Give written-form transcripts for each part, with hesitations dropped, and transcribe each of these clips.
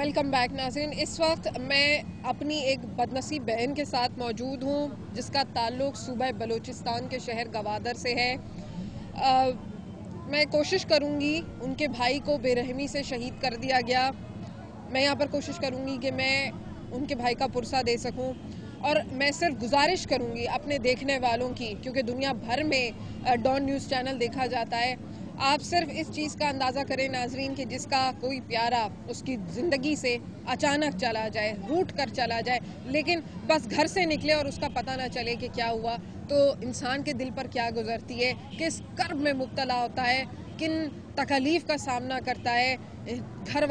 Welcome back ناظرین. اس وقت میں اپنی ایک بدنصیب بہن کے ساتھ موجود ہوں جس کا تعلق صوبہ بلوچستان کے شہر گوادر سے ہے. میں کوشش کروں گی ان کے بھائی کو بے رحمی سے شہید کر دیا گیا. میں یہاں پر کوشش کروں گی کہ میں ان کے بھائی کا پرسہ دے سکوں اور میں صرف گزارش کروں گی اپنے دیکھنے والوں کی, کیونکہ دنیا بھر میں ڈان نیوز چینل دیکھا جاتا ہے. آپ صرف اس چیز کا اندازہ کریں ناظرین کہ جس کا کوئی پیارا اس کی زندگی سے اچانک چلا جائے, روٹ کر چلا جائے, لیکن بس گھر سے نکلے اور اس کا پتہ نہ چلے کہ کیا ہوا, تو انسان کے دل پر کیا گزرتی ہے, کس کرب میں مبتلا ہوتا ہے, کن تکالیف کا سامنا کرتا ہے. گھر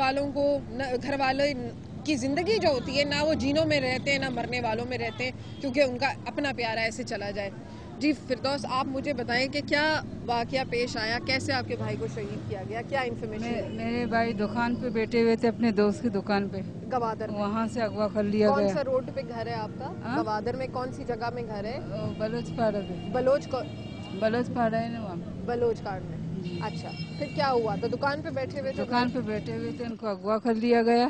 والے کی زندگی جو ہوتی ہے نہ وہ جینوں میں رہتے ہیں نہ مرنے والوں میں رہتے ہیں, کیونکہ ان کا اپنا پیارا ایسے چلا جائے. جی فردوس, آپ مجھے بتائیں کہ کیا واقعہ پیش آیا, کیسے آپ کے بھائی کو شہید کیا گیا, کیا انفارمیشن؟ میرے بھائی دکان پہ بیٹھے ہوئے تھے اپنے دوست کی دکان پہ, گوادر میں. وہاں سے اغوا کر لیا گیا. کون سا روڈ پہ گھر ہے آپ کا؟ گوادر میں کون سی جگہ میں گھر ہے؟ بلوچ پاڑا پہ. بلوچ پاڑا ہے نا وہاں, بلوچ کارڈ میں. اچھا, پھر کیا ہوا؟ تو دکان پہ بیٹھے ہوئے تھے, دکان پہ بیٹھے ہوئے تھے, ان کو اغوا کر لیا گیا.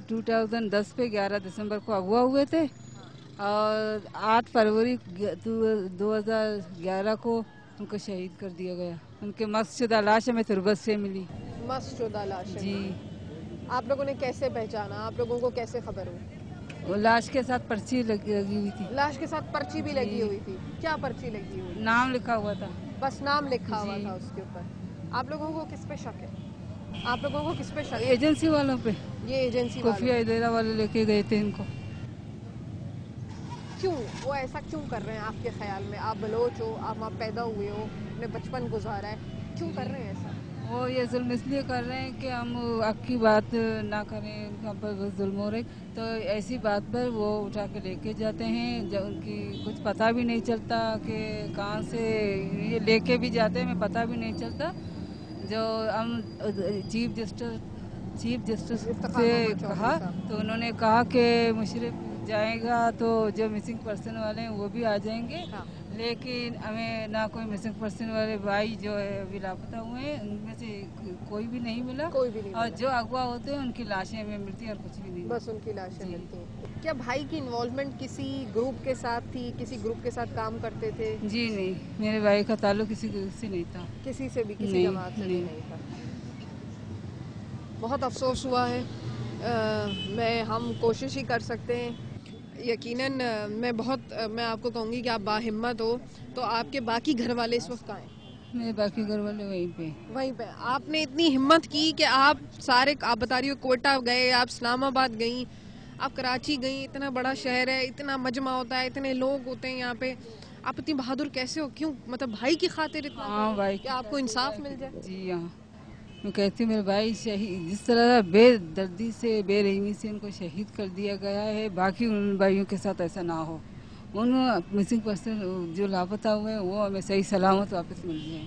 2010 پہ 11 دسمبر کو اغوا ہوئے تھے اور 8 فروری 2011 کو ان کو شہید کر دیا گیا. ان کے مست شدہ لاش ہمیں تربت سے ملی. مست شدہ لاش. جی. آپ لوگوں نے کیسے پہچانا, آپ لوگوں کو کیسے خبر ہوئی؟ وہ لاش کے ساتھ پرچی لگی ہوئی تھی. لاش کے ساتھ پرچی بھی لگی ہوئی تھی؟ کیا پرچی لگی ہوئی؟ نام لکھا ہوا تھا. بس نام لکھا ہوا تھا اس کے اوپر. آپ لوگوں کو کس پہ شک ہے؟ آپ لوگوں کو کس پہ شک ہے؟ ایجنسی والوں پہ. یہ ایجنسی خفیہ ادارہ والے لے کے گئے تھے ان کو. کیوں وہ ایسا کیوں کر رہے ہیں آپ کے خیال میں؟ آپ بلوچ ہو, آپ پیدا ہوئے ہو, اپنے بچپن گزارا ہے, کیوں کر رہے ہیں ایسا؟ وہ یہ ظلم اس لیے کر رہے ہیں کہ ہم حق کی بات نہ کریں, ان کا پر ظلم ہو رہے, تو ایسی بات پر وہ اٹھا کے لے کے جاتے ہیں جب ان کی کچھ پتہ بھی نہیں چلتا کہ کہاں سے یہ لے کے بھی جاتے ہیں, ہمیں پتہ بھی نہیں چلتا. جو ہم چیف جسٹس سے کہا تو انہوں نے کہا کہ مشرف جائے گا تو جو مسنگ پرسن والے ہیں وہ بھی آ جائیں گے, لیکن ہمیں نہ کوئی مسنگ پرسن والے بھائی جو ہے ابھی لاپتہ ہوئے ہیں ان میں سے کوئی بھی نہیں ملا, اور جو اغوا ہوتے ہیں ان کی لاشیں ہمیں ملتی ہیں اور کچھ بھی نہیں, بس ان کی لاشیں ملتی ہیں. کیا بھائی کی انوالومنٹ کسی گروپ کے ساتھ تھی, کسی گروپ کے ساتھ کام کرتے تھے؟ جی نہیں, میرے بھائی کا تعلق کسی گروپ سے نہیں تھا. کسی سے بھی, کسی جماعت سے بھی نہیں تھا. بہت افسوس ہوا ہے. ہم کوشش ہی کر سکتے ہیں. یقیناً میں آپ کو کہوں گی کہ آپ باہمت ہو, تو آپ کے باقی گھر والے اس وقت کہاں ہیں؟ میرے باقی گھر والے وہیں پہ. آپ نے اتنی ہمت کی کہ آپ بتا رہی ہو کوئٹہ گئے, آپ اسلام آباد گئیں, آپ کراچی گئیں, اتنا بڑا شہر ہے, اتنا مجمع ہوتا ہے, اتنے لوگ ہوتے ہیں یہاں پہ, آپ اتنی بہادر کیسے ہو؟ کیوں, مطلب بھائی کی خاطر اتنا؟ ہاں بھائی, کہ آپ کو انصاف مل جائے. جی ہاں, میں کہتی ہوں میرے بھائی شہید جس طرح بے دردی سے بے رحمی سے ان کو شہید کر دیا گیا ہے, باقی ان بھائیوں کے ساتھ ایسا نہ ہو. ان مسنگ پرسن جو لاپتہ ہوئے ہیں وہ ہمیں صحیح سلامت واپس مل جائیں.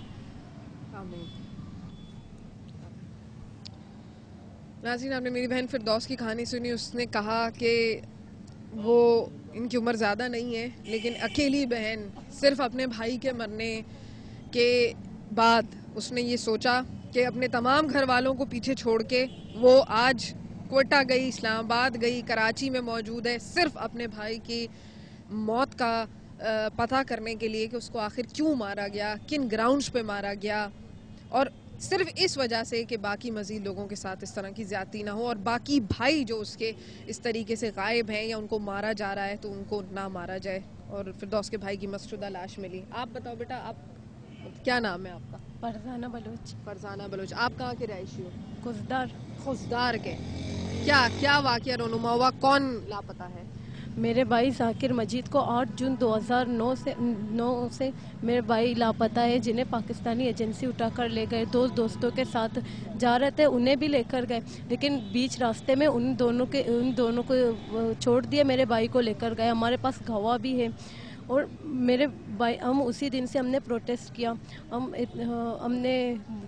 ناظرین, آپ نے میری بہن فردوس کی کہانی سنی. اس نے کہا کہ وہ ان کی عمر زیادہ نہیں ہے, لیکن اکیلی بہن صرف اپنے بھائی کے مرنے کے بعد اس نے یہ سوچا کہ اپنے تمام گھر والوں کو پیچھے چھوڑ کے وہ آج کوئٹہ گئی, اسلام آباد گئی, کراچی میں موجود ہے, صرف اپنے بھائی کی موت کا پتہ کرنے کے لیے کہ اس کو آخر کیوں مارا گیا, کن گراؤنڈز پہ مارا گیا, اور صرف اس وجہ سے کہ باقی مزید لوگوں کے ساتھ اس طرح کی زیادتی نہ ہو, اور باقی بھائی جو اس کے اس طریقے سے غائب ہیں یا ان کو مارا جا رہا ہے تو ان کو نہ مارا جائے. اور فردوس کے بھائی کی مسجودہ لاش ملی. آپ بتاؤ بیٹا, آپ کیا نام ہے آپ کا؟ فرزانہ بلوچ. فرزانہ بلوچ. آپ کہاں کے رہائشی ہو؟ خزدار کے. کیا واقعہ رونما ہوا, کون لاپتہ ہے؟ میرے بھائی ذاکر مجید کو 8 جون 2009 سے میرے بھائی لاپتہ ہے, جنہیں پاکستانی ایجنسی اٹھا کر لے گئے. دوستوں کے ساتھ جا رہے تھے, انہیں بھی لے کر گئے, لیکن بیچ راستے میں ان دونوں کو چھوڑ دیا, میرے بھائی کو لے کر گئے. ہمارے پاس گواہ بھی ہے. اور میرے بھائی, ہم اسی دن سے ہم نے پروٹیسٹ کیا, ہم نے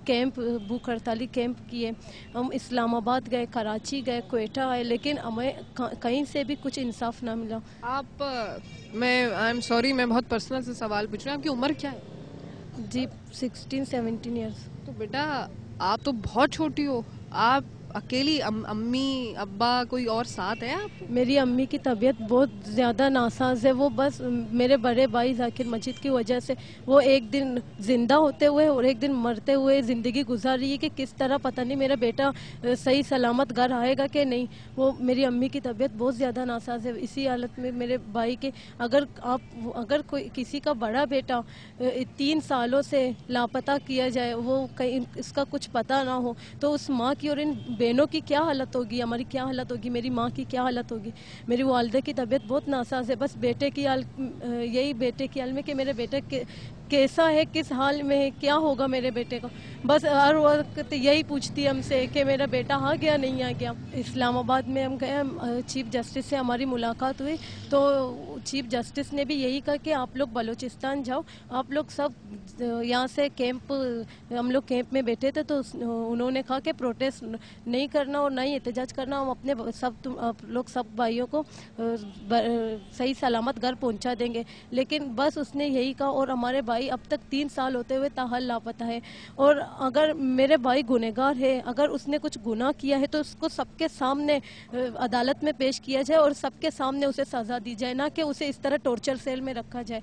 کیمپ بھوک ہڑتالی کیمپ کیے, ہم اسلام آباد گئے, کراچی گئے, کوئٹہ آئے, لیکن ہمیں کہیں سے بھی کچھ انصاف نہ ملا. آئی ایم سوری, میں بہت پرسنل سے سوال پوچھ رہا ہوں, آپ کی عمر کیا ہے؟ جی 16-17 ایئرس. تو بیٹا آپ تو بہت چھوٹی ہو, آپ اکیلی امی ابا کوئی اور ساتھ ہے آپ؟ میری امی کی طبیعت بہت زیادہ ناساز ہے. وہ بس میرے بڑے بھائی ذاکر مجید کی وجہ سے وہ ایک دن زندہ ہوتے ہوئے اور ایک دن مرتے ہوئے زندگی گزار رہی ہے کہ کس طرح پتہ نہیں میرا بیٹا صحیح سلامت گھر آئے گا کہ نہیں. وہ میری امی کی طبیعت بہت زیادہ ناساز ہے. اسی حالت میں میرے بھائی کے اگر کوئی کسی کا بڑا بیٹا 3 سالوں سے لاپتہ کیا جائے, وہ کہیں اس کا کچھ پتہ نہ ہو, تو اس ماں کی اور ان بہنوں کی کیا حالت ہوگی, ہماری کیا حالت ہوگی, میری ماں کی کیا حالت ہوگی. میری والدہ کی طبیعت بہت ناساز ہے. بس بیٹے کی حال میں کہ میرے بیٹے کیسا ہے, کس حال میں ہے, کیا ہوگا میرے بیٹے کا. بس ہر وقت یہی پوچھتی ہم سے کہ میرا بیٹا آ گیا نہیں آ گیا. اسلام آباد میں ہم گئے, چیف جسٹس سے ہماری ملاقات ہوئی, تو چیف جسٹس نے بھی یہی کہا کہ آپ لوگ بلوچستان جاؤ, آپ لوگ سب یہاں سے ہم لوگ کیمپ میں بیٹھے تھے, تو انہوں نے کہا کہ پروٹیسٹ نہیں کرنا اور نہ ہی احتجاج کرنا, ہم اپنے آپ لوگ سب بھائیوں کو صحیح سلامت گھر پہنچا دیں گے. لیکن بس اس نے یہی کہا, اور ہمارے بھائی اب تک 3 سال ہوتے ہوئے تاحال لاپتہ ہے. اور اگر میرے بھائی گنہگار ہے, اگر اس نے کچھ گناہ کیا ہے, تو اس کو سب کے سامنے عدالت میں پیش کیا جائے اور سب کے سامنے اسے سزا دی جائے, نہ کہ اسے اس طرح ٹورچر سیل میں رکھا جائے.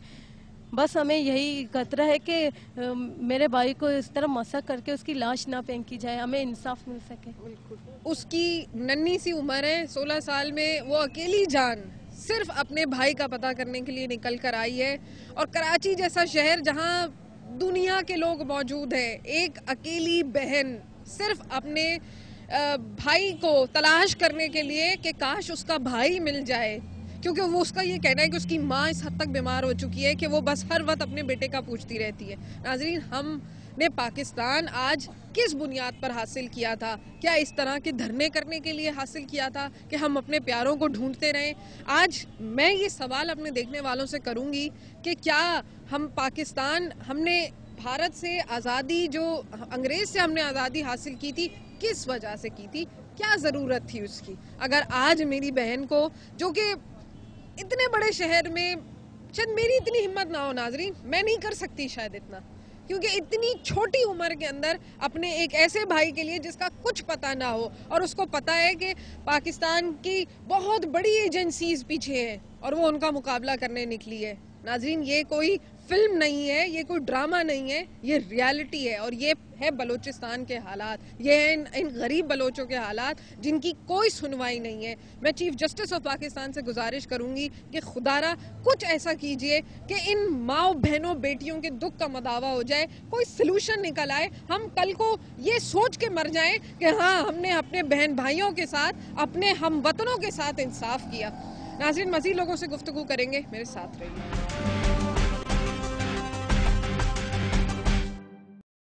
بس ہمیں یہی خطرہ ہے کہ میرے بھائی کو اس طرح مسخ کر کے اس کی لاش نہ پھینکی جائے, ہمیں انصاف مل سکے. اس کی ننھی سی عمر ہے, 16 سال میں وہ اکیلی جان صرف اپنے بھائی کا پتہ کرنے کے لیے نکل کر آئی ہے. اور کراچی جیسا شہر جہاں دنیا کے لوگ موجود ہیں, ایک اکیلی بہن صرف اپنے بھائی کو تلاش کرنے کے لیے کہ کاش اس کا بھائی مل جائے, کیونکہ وہ اس کا یہ کہنا ہے کہ اس کی ماں اس حد تک بیمار ہو چکی ہے کہ وہ بس ہر وقت اپنے بیٹے کا پوچھتی رہتی ہے. ناظرین, ہم نے پاکستان آج کس بنیاد پر حاصل کیا تھا؟ کیا اس طرح کے دھرنے کرنے کے لیے حاصل کیا تھا کہ ہم اپنے پیاروں کو ڈھونڈتے رہیں؟ آج میں یہ سوال اپنے دیکھنے والوں سے کروں گی کہ کیا ہم نے بھارت سے آزادی, جو انگریز سے ہم نے آزادی حاصل کی تھی, کس وجہ سے کی تھی, کیا ضرورت تھی اس کی؟ اگر آج میری بہن کو, جو کہ اتنے بڑے شہر میں, شاید میری اتنی ہمت نہ ہو ناظرین, میں نہیں کر سکتی شاید اتنا, کیونکہ اتنی چھوٹی عمر کے اندر اپنے ایک ایسے بھائی کے لیے جس کا کچھ پتہ نہ ہو, اور اس کو پتہ ہے کہ پاکستان کی بہت بڑی ایجنسیز پیچھے ہیں اور وہ ان کا مقابلہ کرنے نکلی ہے. ناظرین, یہ کوئی فلم نہیں ہے, یہ کوئی ڈرامہ نہیں ہے, یہ ریالٹی ہے. اور یہ ہے بلوچستان کے حالات, یہ ہے ان غریب بلوچوں کے حالات جن کی کوئی سنوائی نہیں ہے. میں چیف جسٹس آف پاکستان سے گزارش کروں گی کہ خدارا کچھ ایسا کیجئے کہ ان ماؤں بہنوں بیٹیوں کے دکھ کا مداوع ہو جائے, کوئی سلوشن نکل آئے. ہم کل کو یہ سوچ کے مر جائیں کہ ہاں, ہم نے اپنے بہن بھائیوں کے ساتھ, اپنے ہم وطنوں کے ساتھ انصاف کیا. ناظرین, مزید لوگوں سے گفتگو کریں گے, میرے ساتھ رہیے.